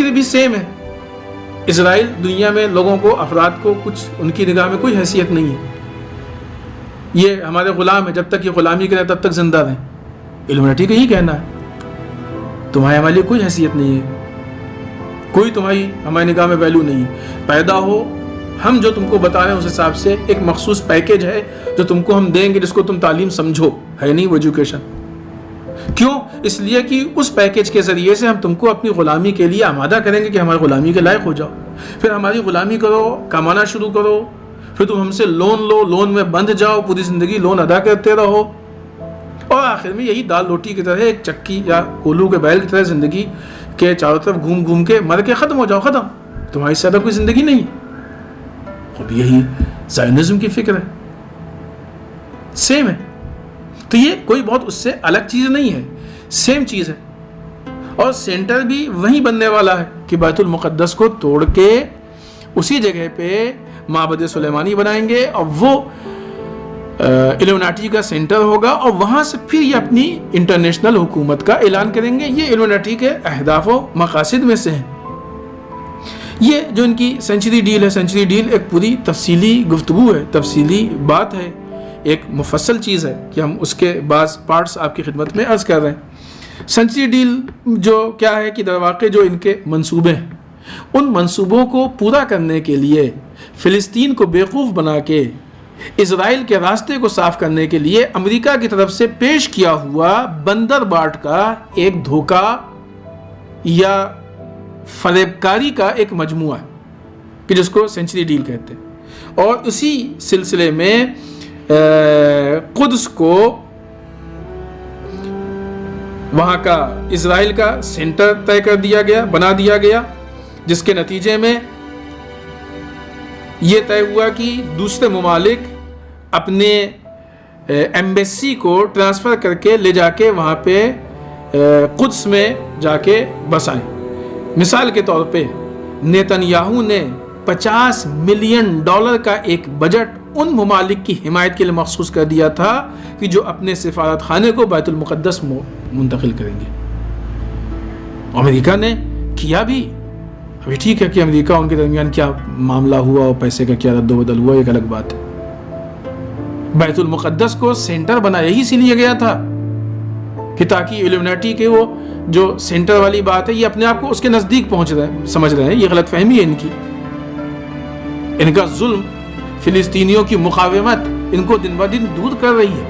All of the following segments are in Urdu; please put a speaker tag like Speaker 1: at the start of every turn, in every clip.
Speaker 1: فکر بھی سیم ہے. اسرائیل دنیا میں لوگوں کو، افراد کو کچھ ان کی نگاہ میں کوئی حیثیت نہیں ہے. یہ ہمارے غلام ہیں، جب تک یہ غلامی کریں تب تک زندہ رہیں. الومناٹی کا یہی کہنا ہے تمہارے ہمارے لیے کوئی حیثیت نہیں ہے، کوئی تمہاری ہماری نگاہ میں ویلیو نہیں ہے. پیدا ہو، ہم جو تم کو بتا رہے ہیں اس حساب سے ایک مخصوص پیکیج ہے جو تم کو ہم دیں گے، جس کو تم تعلیم سمجھو، ہے نہیں وہ ایجوکیشن. کیوں؟ اس لیے کہ اس پیکیج کے ذریعے سے ہم تم کو اپنی غلامی کے لیے آمادہ کریں گے کہ ہماری غلامی کے لائق ہو جاؤ. پھر ہماری غلامی کرو، کمانا شروع کرو، پھر تم ہم سے لون لو، لون میں بندھ جاؤ، پوری زندگی لون ادا کرتے رہو، اور آخر میں یہی دال روٹی کی طرح ایک چکی یا کولو کے بیل کی طرح زندگی کے چاروں طرف گھوم گھوم کے مر کے ختم ہو جاؤ. ختم، تمہاری سے زیادہ کوئی زندگی نہیں. اب یہی زائنزم کی فکر ہے، سیم ہے. تو یہ کوئی بہت اس سے الگ چیز نہیں ہے، سیم چیز ہے. اور سینٹر بھی وہی بننے والا ہے کہ بیت المقدس کو توڑ کے اسی جگہ پہ معبد سلیمانی بنائیں گے، اور وہ الومناٹی کا سینٹر ہوگا، اور وہاں سے پھر یہ اپنی انٹرنیشنل حکومت کا اعلان کریں گے. یہ الومناٹی کے اہداف و مقاصد میں سے ہیں. یہ جو ان کی سینچری ڈیل ہے، سینچری ڈیل ایک پوری تفصیلی گفتگو ہے، تفصیلی بات ہے، ایک مفصل چیز ہے کہ ہم اس کے بعض پارٹس آپ کی خدمت میں عرض کر رہے ہیں. سینچری ڈیل جو کیا ہے کہ در واقع جو ان کے منصوبے ہیں، ان منصوبوں کو پورا کرنے کے لیے فلسطین کو بیوقوف بنا کے اسرائیل کے راستے کو صاف کرنے کے لیے امریکہ کی طرف سے پیش کیا ہوا بندر باٹ کا ایک دھوکہ یا فریب کاری کا ایک مجموعہ ہے کہ جس کو سینچری ڈیل کہتے ہیں. اور اسی سلسلے میں قدس کو وہاں کا اسرائیل کا سینٹر طے کر دیا گیا، بنا دیا گیا، جس کے نتیجے میں یہ طے ہوا کہ دوسرے ممالک اپنے ایمبیسی کو ٹرانسفر کر کے لے جا کے وہاں پہ قدس میں جا کے بسائیں. مثال کے طور پہ نیتن یاہو نے $50 ملین کا ایک بجٹ ان ممالک کی حمایت کے لیے مخصوص کر دیا تھا کہ جو اپنے سفارت خانے کو بیت المقدس منتقل کریں گے. امریکہ نے کیا بھی. ابھی ٹھیک ہے کہ امریکہ ان کے درمیان کیا معاملہ ہوا اور پیسے کا کیا رد و بدل ہوا، ایک الگ بات ہے. بیت المقدس کو سینٹر بنایا ہی اسی لیے گیا تھا کہ تاکہ الومناٹی کے وہ جو سینٹر والی بات ہے یہ اپنے آپ کو اس کے نزدیک پہنچ رہے ہیں، سمجھ رہے ہیں. یہ غلط فہمی ہے ان کی. ان کا ظلم، فلسطینیوں کی مقاومت ان کو دن بدن دور کر رہی ہے.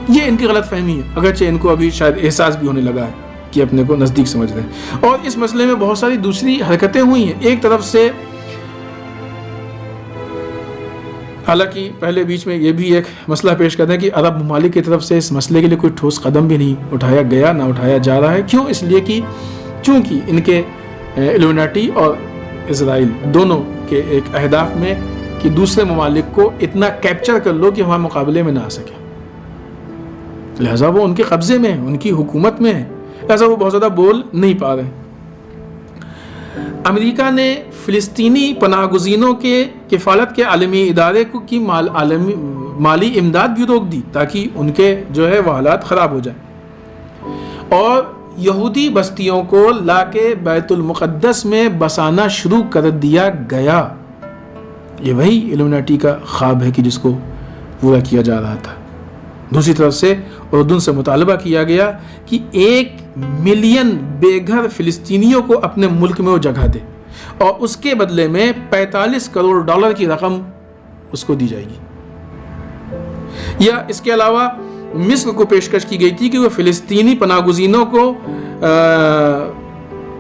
Speaker 1: یہ ان کی غلط فہمی ہے، اگرچہ ان کو ابھی شاید احساس بھی ہونے لگا ہے کہ اپنے کو نزدیک سمجھ رہے ہیں. اور اس مسئلے میں بہت ساری دوسری حرکتیں ہوئی ہیں. ایک طرف سے حالانکہ پہلے بیچ میں یہ بھی ایک مسئلہ پیش کرتے ہیں کہ عرب ممالک کی طرف سے اس مسئلے کے لیے کوئی ٹھوس قدم بھی نہیں اٹھایا گیا، نہ اٹھایا جا رہا ہے. کیوں؟ اس لیے کہ چونکہ ان کے الومناٹی اور اسرائیل دونوں کے ایک اہداف میں کہ دوسرے ممالک کو اتنا کیپچر کر لو کہ ہمارے مقابلے میں نہ آ سکے، لہذا وہ ان کے قبضے میں ہیں، ان کی حکومت میں ہے، لہذا وہ بہت زیادہ بول نہیں پا رہے. امریکہ نے فلسطینی پناہ گزینوں کے کفالت کے عالمی ادارے کو کی مالی امداد بھی روک دی تاکہ ان کے جو ہے وہ حالات خراب ہو جائیں، اور یہودی بستیوں کو لا کے بیت المقدس میں بسانا شروع کر دیا گیا. یہ وہی الومناٹی کا خواب ہے کہ جس کو پورا کیا جا رہا تھا. دوسری طرف سے اردن سے مطالبہ کیا گیا کہ 1 ملین بے گھر فلسطینیوں کو اپنے ملک میں وہ جگہ دے، اور اس کے بدلے میں $45 کروڑ کی رقم اس کو دی جائے گی. یا اس کے علاوہ مصر کو پیشکش کی گئی تھی کہ وہ فلسطینی پناہ گزینوں کو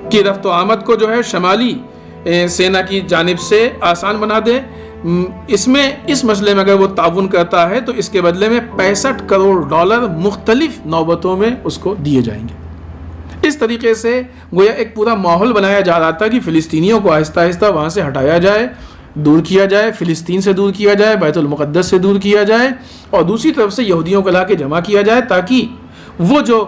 Speaker 1: کی رفت و آمد کو جو ہے شمالی سینا کی جانب سے آسان بنا دے. اس مسئلے میں اگر وہ تعاون کرتا ہے تو اس کے بدلے میں $65 کروڑ مختلف نوبتوں میں اس کو دیے جائیں گے. اس طریقے سے گویا ایک پورا ماحول بنایا جا رہا تھا کہ فلسطینیوں کو آہستہ آہستہ وہاں سے ہٹایا جائے، دور کیا جائے، فلسطین سے دور کیا جائے، بیت المقدس سے دور کیا جائے، اور دوسری طرف سے یہودیوں کو لا کے جمع کیا جائے تاکہ وہ جو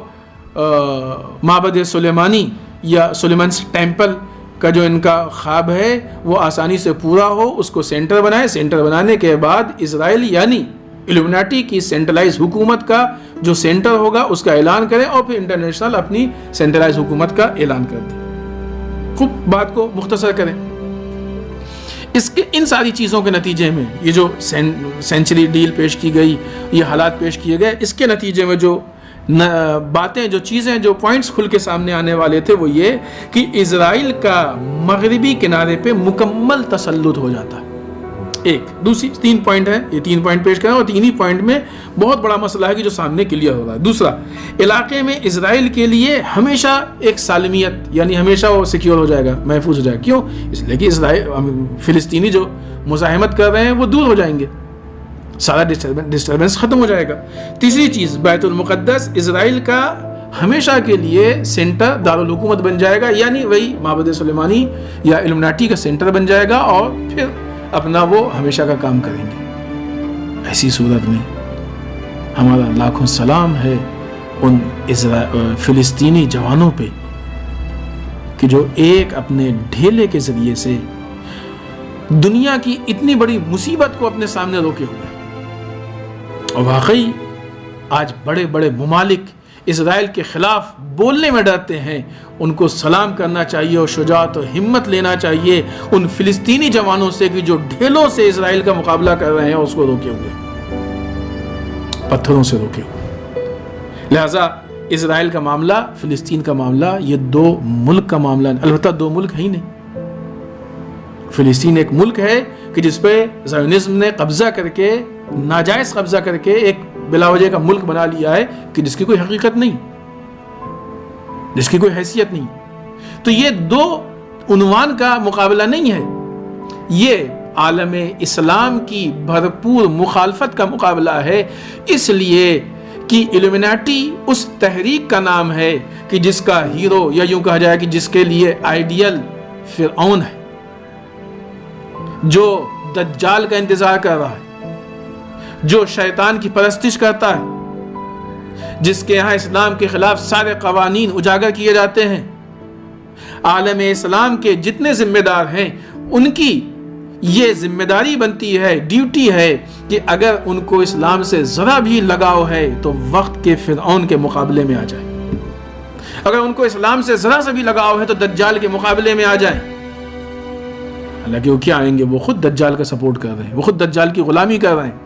Speaker 1: معبد سلیمانی یا سلیمانس ٹیمپل کا جو ان کا خواب ہے وہ آسانی سے پورا ہو. اس کو سینٹر بنائے. سینٹر بنانے کے بعد اسرائیل یعنی الومناٹی کی سینٹرلائز حکومت کا جو سینٹر ہوگا اس کا اعلان کریں، اور پھر انٹرنیشنل اپنی سینٹرلائز حکومت کا اعلان کر دیں. خوب بات کو مختصر کریں. ان ساری چیزوں کے نتیجے میں یہ جو سینچری ڈیل پیش کی گئی, یہ حالات پیش کیے گئے, اس کے نتیجے میں جو باتیں, جو چیزیں, جو پوائنٹس کھل کے سامنے آنے والے تھے وہ یہ کہ اسرائیل کا مغربی کنارے پہ مکمل تسلط ہو جاتا. ایک دوسری 3 پوائنٹ ہے, یہ 3 پوائنٹ پیش کریں اور 3 ہی پوائنٹ میں بہت بڑا مسئلہ ہے کہ جو سامنے کلیئر ہو رہا ہے. دوسرا, علاقے میں اسرائیل کے لیے ہمیشہ ایک سالمیت, یعنی ہمیشہ وہ سیکیور ہو جائے گا, محفوظ ہو جائے گا. کیوں؟ اس لیے کہ فلسطینی جو مزاحمت کر رہے ہیں وہ دور ہو جائیں گے, سارا ڈسٹربنس ختم ہو جائے گا. تیسری چیز, بیت المقدس اسرائیل کا ہمیشہ کے لیے سینٹر دارالحکومت بن جائے گا, یعنی وہی معبد سلیمانی یا الومناٹی کا سینٹر بن جائے گا اور پھر اپنا وہ ہمیشہ کا کام کریں گے. ایسی صورت میں ہمارا لاکھوں سلام ہے ان فلسطینی جوانوں پہ کہ جو ایک اپنے ڈھیلے کے ذریعے سے دنیا کی اتنی بڑی مصیبت کو اپنے سامنے روکے ہوئے. اور واقعی آج بڑے بڑے ممالک اسرائیل کے خلاف بولنے میں ڈرتے ہیں. ان کو سلام کرنا چاہیے اور شجاعت و ہمت لینا چاہیے ان فلسطینی جوانوں سے کہ جو ڈھیلوں سے اسرائیل کا مقابلہ کر رہے ہیں, اس کو روکے ہوئے, پتھروں سے روکے ہوئے. لہذا اسرائیل کا معاملہ, فلسطین کا معاملہ, یہ 2 ملک کا معاملہ, البتہ 2 ملک ہے ہی نہیں. فلسطین ایک ملک ہے کہ جس پہ زائونزم نے قبضہ کر کے, ناجائز قبضہ کر کے ایک بلا وجہ کا ملک بنا لیا ہے کہ جس کی کوئی حقیقت نہیں, جس کی کوئی حیثیت نہیں. تو یہ 2 عنوان کا مقابلہ نہیں ہے, یہ عالم اسلام کی بھرپور مخالفت کا مقابلہ ہے. اس لیے کہ الومناٹی اس تحریک کا نام ہے کہ جس کا ہیرو, یا یوں کہا جائے کہ جس کے لیے آئیڈیل فرعون ہے, جو دجال کا انتظار کر رہا ہے, جو شیطان کی پرستش کرتا ہے, جس کے یہاں اسلام کے خلاف سارے قوانین اجاگر کیے جاتے ہیں. عالم اسلام کے جتنے ذمہ دار ہیں ان کی یہ ذمہ داری بنتی ہے, ڈیوٹی ہے کہ اگر ان کو اسلام سے ذرا بھی لگاؤ ہے تو وقت کے فرعون کے مقابلے میں آ جائیں. اگر ان کو اسلام سے ذرا سا بھی لگاؤ ہے تو دجال کے مقابلے میں آ جائیں. حالانکہ وہ کیا آئیں گے, وہ خود دجال کا سپورٹ کر رہے ہیں, وہ خود دجال کی غلامی کر رہے ہیں.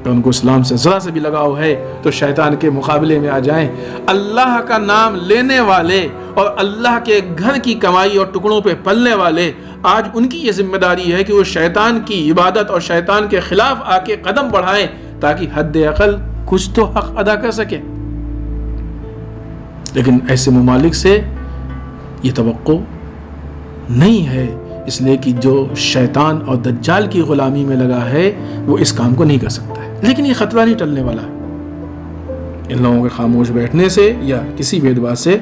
Speaker 1: تو ان کو اسلام سے ذرا سے بھی لگاؤ ہے تو شیطان کے مقابلے میں آ جائیں. اللہ کا نام لینے والے اور اللہ کے گھر کی کمائی اور ٹکڑوں پہ پلنے والے, آج ان کی یہ ذمہ داری ہے کہ وہ شیطان کی عبادت اور شیطان کے خلاف آ کے قدم بڑھائیں تاکہ حد اقل کچھ تو حق ادا کر سکیں. لیکن ایسے ممالک سے یہ توقع نہیں ہے, اس لیے کہ جو شیطان اور دجال کی غلامی میں لگا ہے وہ اس کام کو نہیں کر سکتا ہے. لیکن یہ خطرہ نہیں ٹلنے والا ہے. ان لوگوں کے خاموش بیٹھنے سے یا کسی بھی اعتبار سے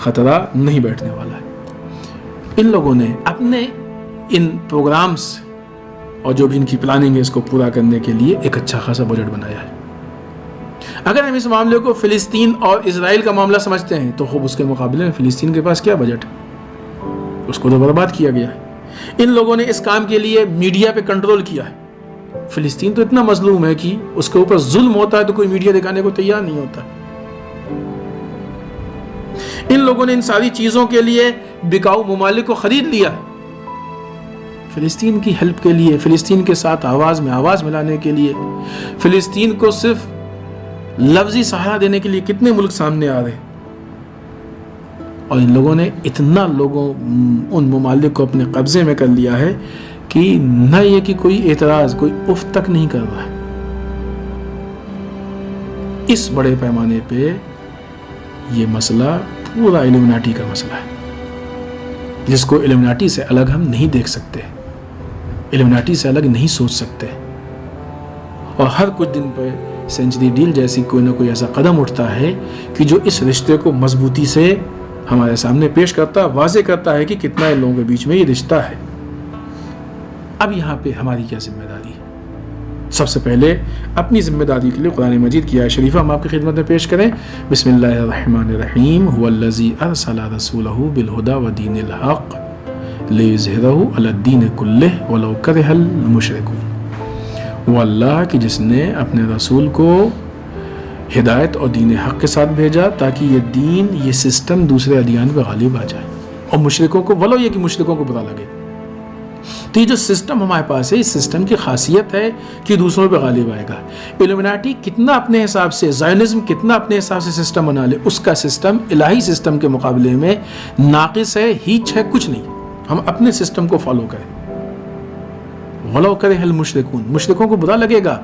Speaker 1: خطرہ نہیں بیٹھنے والا ہے. ان لوگوں نے اپنے ان پروگرامز اور جو بھی ان کی پلاننگ ہے اس کو پورا کرنے کے لیے ایک اچھا خاصا بجٹ بنایا ہے. اگر ہم اس معاملے کو فلسطین اور اسرائیل کا معاملہ سمجھتے ہیں تو خوب اس کے مقابلے میں فلسطین کے پاس کیا بجٹ ہے, اس کو تو برباد کیا گیا ہے. ان لوگوں نے اس کام کے لیے میڈیا پہ کنٹرول کیا ہے. فلسطین تو اتنا مظلوم ہے کہ اس کے اوپر ظلم ہوتا ہے تو کوئی میڈیا دکھانے کو تیار نہیں ہوتا. ان لوگوں نے ان ساری چیزوں کے لیے بکاؤ ممالک کو خرید لیا. فلسطین کی ہیلپ کے لیے, فلسطین کے ساتھ آواز میں آواز ملانے کے لیے, فلسطین کو صرف لفظی سہارا دینے کے لیے کتنے ملک سامنے آ رہے ہیں. اور ان لوگوں نے اتنا ان ممالک کو اپنے قبضے میں کر لیا ہے کہ نہ یہ کہ کوئی اعتراض, کوئی اف تک نہیں کر رہا ہے. اس بڑے پیمانے پہ یہ مسئلہ پورا الومناٹی کا مسئلہ ہے, جس کو الومناٹی سے الگ ہم نہیں دیکھ سکتے, الومناٹی سے الگ نہیں سوچ سکتے. اور ہر کچھ دن پہ سینچری ڈیل جیسی کوئی نہ کوئی ایسا قدم اٹھتا ہے کہ جو اس رشتے کو مضبوطی سے ہمارے سامنے پیش کرتا, واضح کرتا ہے کہ کتنا ان لوگوں کے بیچ میں یہ رشتہ ہے. اب یہاں پہ ہماری کیا ذمہ داری ہے؟ سب سے پہلے اپنی ذمہ داری کے لیے قرآن مجید کی آیت شریفہ ہم آپ کی خدمت میں پیش کریں. بسم اللہ الرحمن الرحیم. هو الذی ارسل رسولہ بالہدی ودین الحق لیظہرہ علی الدین کلہ ولو کرہ المشرکون. وہ اللہ کہ جس نے اپنے رسول کو ہدایت اور دین حق کے ساتھ بھیجا تاکہ یہ دین, یہ سسٹم دوسرے ادیان پہ غالب آ جائے. اور مشرکوں کو ولو یہ کہ مشرکوں کو برا لگے. تو یہ جو سسٹم ہمارے پاس ہے، اس سسٹم کی خاصیت ہے کہ دوسروں پہ غالب آئے گا. ایلومیناٹی کتنا اپنے حساب سے، زائنزم کتنا اپنے حساب سے سسٹم بنا لے، اس کا سسٹم الہی سسٹم کے مقابلے میں ناقص ہے، ہیچ ہے، کچھ نہیں. ہم اپنے سسٹم کو فالو کریں. غلو کرے المشرکون، مشرکوں کو برا لگے گا.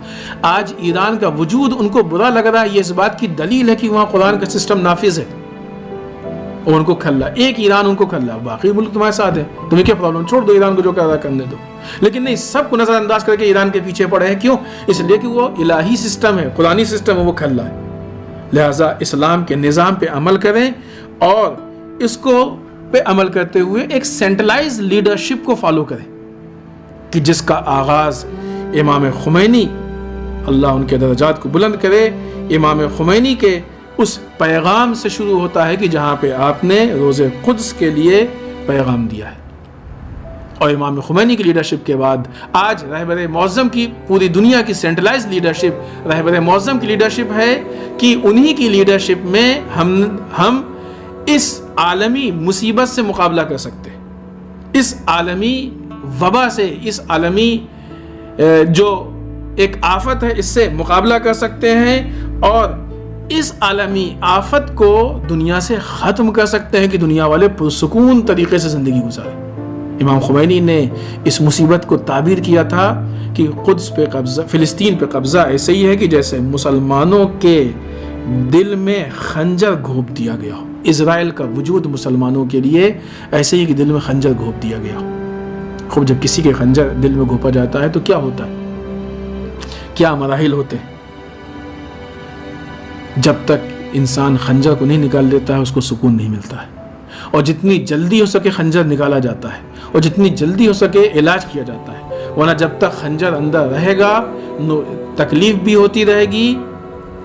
Speaker 1: آج ایران کا وجود ان کو برا لگ رہا ہے، یہ اس بات کی دلیل ہے کہ وہاں قرآن کا سسٹم نافذ ہے اور ان کو کھلا. ایک ایران ان کو کھلا، باقی ملک تمہارے ساتھ ہے، تمہیں کیا پرابلم، چھوڑ دو ایران کو، جو کر رہا کرنے دو. لیکن نہیں، سب کو نظر انداز کر کے ایران کے پیچھے پڑے ہیں. کیوں؟ اس لیے کہ وہ الہی سسٹم ہے، قرآنی سسٹم ہے، وہ کھلا ہے. لہٰذا اسلام کے نظام پہ عمل کریں اور اس کو پہ عمل کرتے ہوئے ایک سینٹرلائز لیڈرشپ کو فالو کریں کہ جس کا آغاز امام خمینی، اللہ ان کے درجات کو بلند کرے، امام خمینی کے اس پیغام سے شروع ہوتا ہے کہ جہاں پہ آپ نے روز قدس کے لیے پیغام دیا ہے. اور امام خمینی کی لیڈرشپ کے بعد آج رہبر معظم کی پوری دنیا کی سینٹرلائز لیڈرشپ رہبر معظم کی لیڈرشپ ہے کہ انہی کی لیڈرشپ میں ہم اس عالمی مصیبت سے مقابلہ کر سکتے ہیں. اس عالمی وبا سے، اس عالمی جو ایک آفت ہے، اس سے مقابلہ کر سکتے ہیں اور اس عالمی آفت کو دنیا سے ختم کر سکتے ہیں کہ دنیا والے پرسکون طریقے سے زندگی گزارے. امام خمینی نے اس مصیبت کو تعبیر کیا تھا کہ قدس پہ قبضہ، فلسطین پہ قبضہ ایسے ہی ہے کہ جیسے مسلمانوں کے دل میں خنجر گھونپ دیا گیا ہو. اسرائیل کا وجود مسلمانوں کے لیے ایسے ہی کہ دل میں خنجر گھونپ دیا گیا ہو. خوب جب کسی کے خنجر دل میں گھونپا جاتا ہے تو کیا ہوتا ہے، کیا مراحل ہوتے ہیں. جب تک انسان خنجر کو نہیں نکال دیتا ہے اس کو سکون نہیں ملتا ہے. اور جتنی جلدی ہو سکے خنجر نکالا جاتا ہے اور جتنی جلدی ہو سکے علاج کیا جاتا ہے، ورنہ جب تک خنجر اندر رہے گا تکلیف بھی ہوتی رہے گی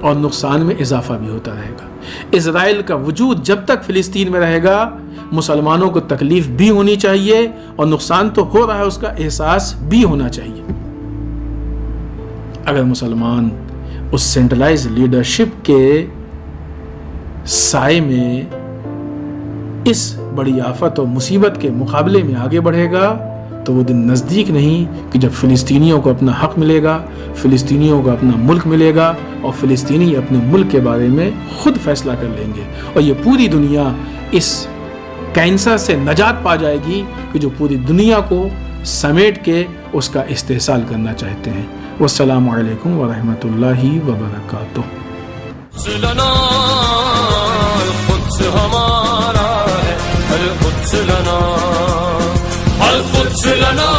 Speaker 1: اور نقصان میں اضافہ بھی ہوتا رہے گا. اسرائیل کا وجود جب تک فلسطین میں رہے گا مسلمانوں کو تکلیف بھی ہونی چاہیے اور نقصان تو ہو رہا ہے اس کا احساس بھی ہونا چاہیے. اگر مسلمان اس سینٹرلائز لیڈرشپ کے سائے میں اس بڑی آفت اور مصیبت کے مقابلے میں آگے بڑھے گا تو وہ دن نزدیک نہیں کہ جب فلسطینیوں کو اپنا حق ملے گا، فلسطینیوں کو اپنا ملک ملے گا اور فلسطینی اپنے ملک کے بارے میں خود فیصلہ کر لیں گے اور یہ پوری دنیا اس کینسر سے نجات پا جائے گی کہ جو پوری دنیا کو سمیٹ کے اس کا استحصال کرنا چاہتے ہیں. والسلام علیکم ورحمۃ اللہ وبرکاتہ.
Speaker 2: القدس ہمارا ہے، القدس لنا، القدس لنا.